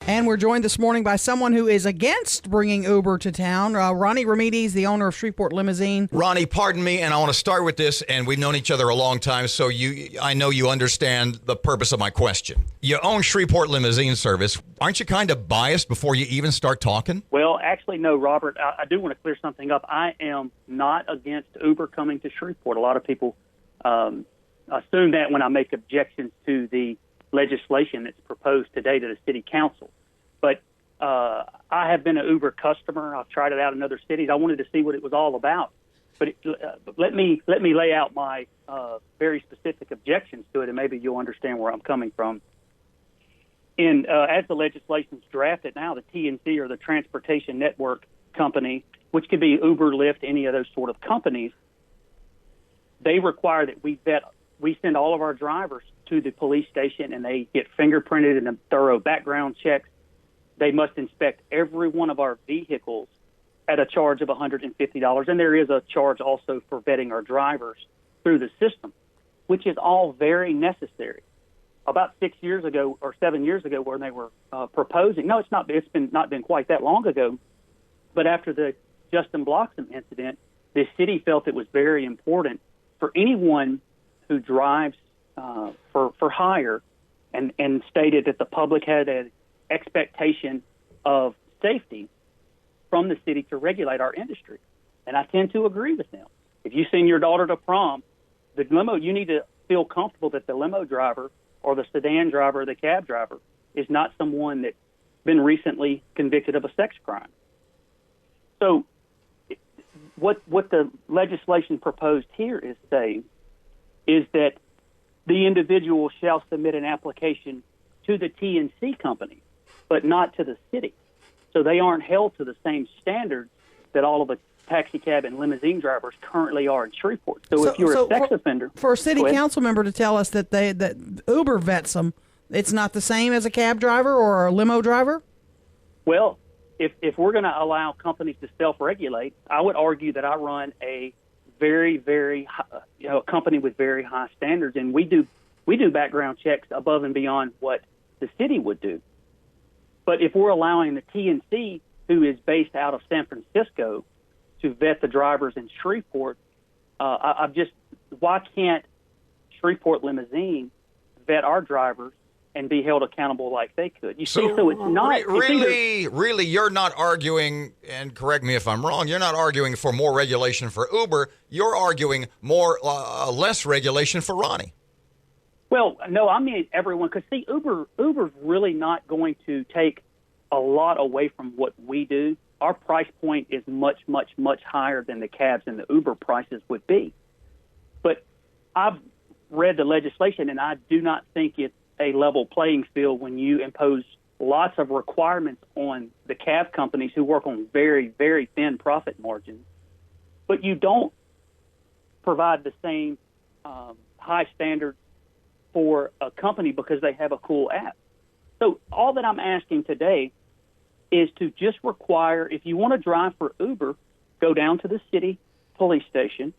And we're joined this morning by someone who is against bringing Uber to town, Ronnie Remedies, the owner of Shreveport Limousine. Ronnie, pardon me, and I want to start with this, and we've known each other a long time, so I know you understand the purpose of my question. You own Shreveport Limousine Service. Aren't you kind of biased before you even start talking? Well, actually, no, Robert. I do want to clear something up. I am not against Uber coming to Shreveport. A lot of people assume that when I make objections to the legislation that's proposed today to the city council. But I have been an Uber customer. I've tried it out in other cities. I wanted to see what it was all about. But let me lay out my very specific objections to it, and maybe you'll understand where I'm coming from. As the legislation's drafted now, the TNC, or the Transportation Network Company, which could be Uber, Lyft, any of those sort of companies, they require that we send all of our drivers to the police station, and they get fingerprinted and a thorough background checks. They must inspect every one of our vehicles at a charge of $150. And there is a charge also for vetting our drivers through the system, which is all very necessary. About 6 years ago or 7 years ago, when they were proposing, no, it's not been quite that long ago, but after the Justin Bloxham incident, the city felt it was very important for anyone who drives for hire, and stated that the public had an expectation of safety from the city to regulate our industry. And I tend to agree with them. If you send your daughter to prom, the limo, you need to feel comfortable that the limo driver or the sedan driver or the cab driver is not someone that's been recently convicted of a sex crime. So what the legislation proposed here is saying is that the individual shall submit an application to the TNC company, but not to the city. So they aren't held to the same standards that all of the taxi cab and limousine drivers currently are in Shreveport. So if you're a sex offender... For a city council member to tell us that that Uber vets them, it's not the same as a cab driver or a limo driver? Well, if we're going to allow companies to self-regulate, I would argue that I run a very, very high, a company with very high standards, and we do background checks above and beyond what the city would do. But if we're allowing the TNC, who is based out of San Francisco, to vet the drivers in Shreveport, why can't Shreveport Limousine vet our drivers and be held accountable like they could? You see, so it's not really. You're not arguing, and correct me if I'm wrong. You're not arguing for more regulation for Uber. You're arguing less regulation for Ronnie. Well, no, I mean everyone. Because see, Uber's really not going to take a lot away from what we do. Our price point is much, much, much higher than the cabs and the Uber prices would be. But I've read the legislation, and I do not think it's a level playing field when you impose lots of requirements on the cab companies who work on very, very thin profit margins, but you don't provide the same high standards for a company because they have a cool app. So all that I'm asking today is to just require, if you want to drive for Uber, go down to the city police station,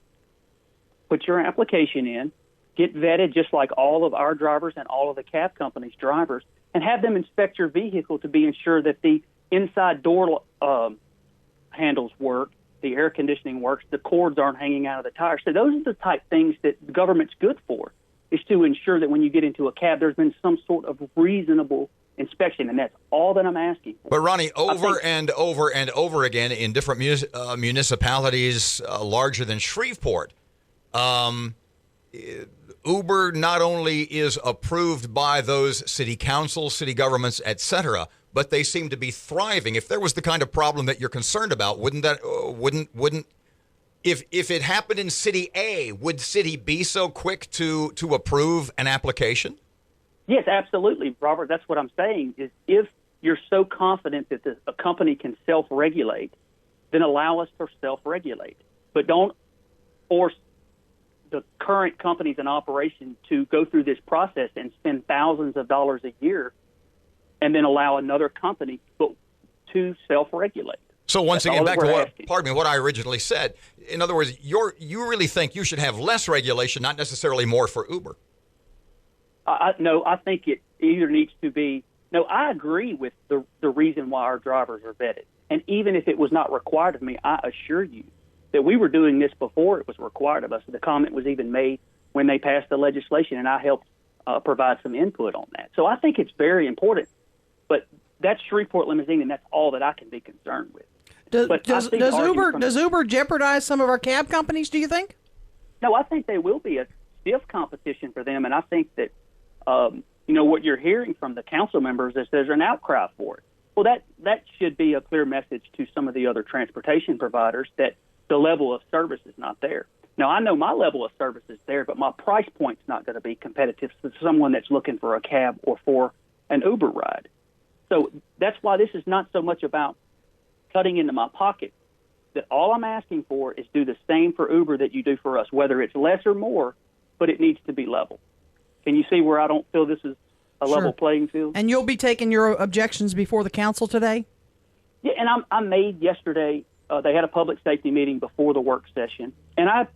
put your application in, get vetted just like all of our drivers and all of the cab companies' drivers, and have them inspect your vehicle to be ensured that the inside door handles work, the air conditioning works, the cords aren't hanging out of the tires. So those are the type things that the government's good for, is to ensure that when you get into a cab, there's been some sort of reasonable inspection, and that's all that I'm asking for. But Ronnie, over and over again in different municipalities larger than Shreveport, Uber not only is approved by those city councils, city governments, etc., but they seem to be thriving. If there was the kind of problem that you're concerned about, if it happened in City A, would City B so quick to approve an application? Yes, absolutely, Robert. That's what I'm saying, is if you're so confident that a company can self-regulate, then allow us to self-regulate. But don't force the current companies in operation to go through this process and spend thousands of dollars a year and then allow another company to self-regulate. So once again, back to what I originally said. In other words, you really think you should have less regulation, not necessarily more for Uber? No, I think it either needs to be No, I agree with the reason why our drivers are vetted. And even if it was not required of me, I assure you that we were doing this before it was required of us. The comment was even made when they passed the legislation, and I helped provide some input on that. So I think it's very important. But that's Shreveport Limousine, and that's all that I can be concerned with. Does Uber jeopardize some of our cab companies, do you think? No, I think they will be a stiff competition for them, and I think that what you're hearing from the council members is there's an outcry for it. Well, that should be a clear message to some of the other transportation providers that the level of service is not there. Now, I know my level of service is there, but my price point's not going to be competitive to someone that's looking for a cab or for an Uber ride. So that's why this is not so much about cutting into my pocket. That all I'm asking for is do the same for Uber that you do for us, whether it's less or more, but it needs to be level. Can you see where I don't feel this is a level playing field? And you'll be taking your objections before the council today? Yeah, and I made yesterday, they had a public safety meeting before the work session, and I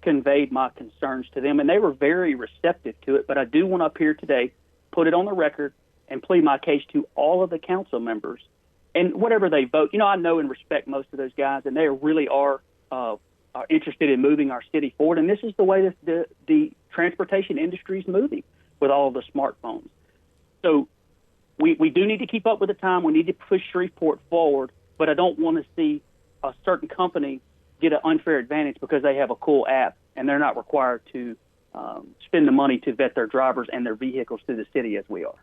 conveyed my concerns to them, and they were very receptive to it. But I do want up here today, put it on the record, and plead my case to all of the council members. And whatever they vote, I know and respect most of those guys, and they really are interested in moving our city forward. And this is the way that the transportation industry is moving with all of the smartphones. So we do need to keep up with the time. We need to push Shreveport forward, but I don't want to see a certain company get an unfair advantage because they have a cool app and they're not required to spend the money to vet their drivers and their vehicles through the city as we are.